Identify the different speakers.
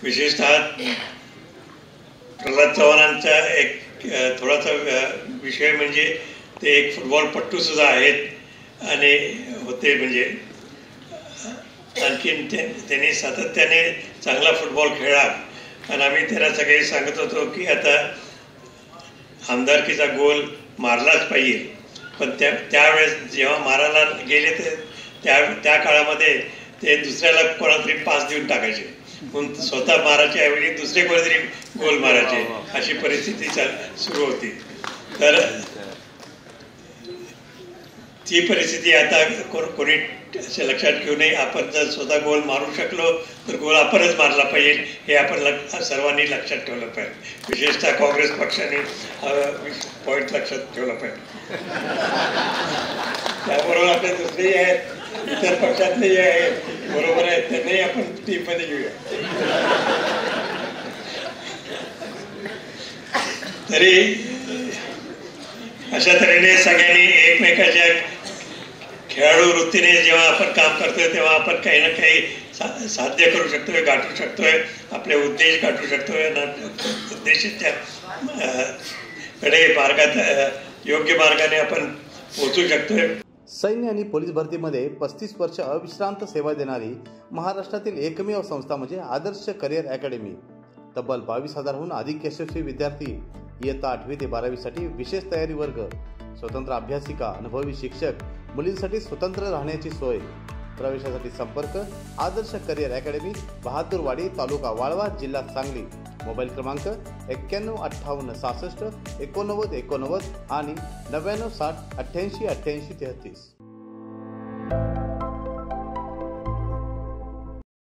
Speaker 1: विशेषतः प्रल्हाद चव्हाणांचा एक थोडासा विषय म्हणजे ते एक फुटबॉलपट्टू सुद्धा आहेत आणि होते म्हणजे आणखीन त्यांनी सातत्याने चांगला फुटबॉल खेळला आणि आम्ही त्यांना सगळे सांगत होतो की आता आमदारकीचा गोल मारलाच पाहिजे, पण त्यावेळेस जेव्हा मारायला गेले ते त्या काळामध्ये ते दुसऱ्याला कोणातरी पास देऊन टाकायचे, म्हणून स्वतः मारायच्या ऐवजी दुसरे कोणीतरी गोल मारायचे, अशी परिस्थिती सुरू होती. तर ती परिस्थिती आता कोणी असे लक्षात घेऊ नये. आपण जर स्वतः गोल मारू शकलो तर गोल आपणच मारला पाहिजे, हे आपण सर्वांनी लक्षात ठेवलं पाहिजे. विशेषतः काँग्रेस पक्षाने पॉईंट लक्षात ठेवला पाहिजे. त्याबरोबर आपले दुसरेही आहेत, इतर पक्षातलेही आहेत, बरोबर आहेत, त्यांनाही आपण टीममध्ये घेऊया. तरी अशा तऱ्हेने सगळ्यांनी एकमेकाच्या खेळाडू वृत्तीने जेव्हा आपण काम करतोय तेव्हा आपण काही ना काही साध्य करू शकतोय, गाठू शकतोय, आपले उद्देश गाठू शकतोय, उद्देशाच्या कडे मार्गात योग्य मार्गाने आपण पोहोचू शकतोय.
Speaker 2: सैन्य आणि पोलीस भरतीमध्ये 35 वर्ष अविश्रांत सेवा देणारी महाराष्ट्रातील एकमेव संस्था म्हणजे आदर्श करिअर अकॅडमी. तब्बल 22,000हून अधिक यशस्वी विद्यार्थी इयत्ता 8वी ते 12वी साठी विशेष तयारी वर्ग, स्वतंत्र अभ्यासिका, अनुभवी शिक्षक, मुलींसाठी स्वतंत्र राहण्याची सोय. प्रवेशासाठी संपर्क आदर्श करिअर अकॅडमी, बहादूरवाडी, तालुका वाळवा, जिल्हा सांगली. मोबाईल क्रमांक 915866 8989 आणि 9960 888833.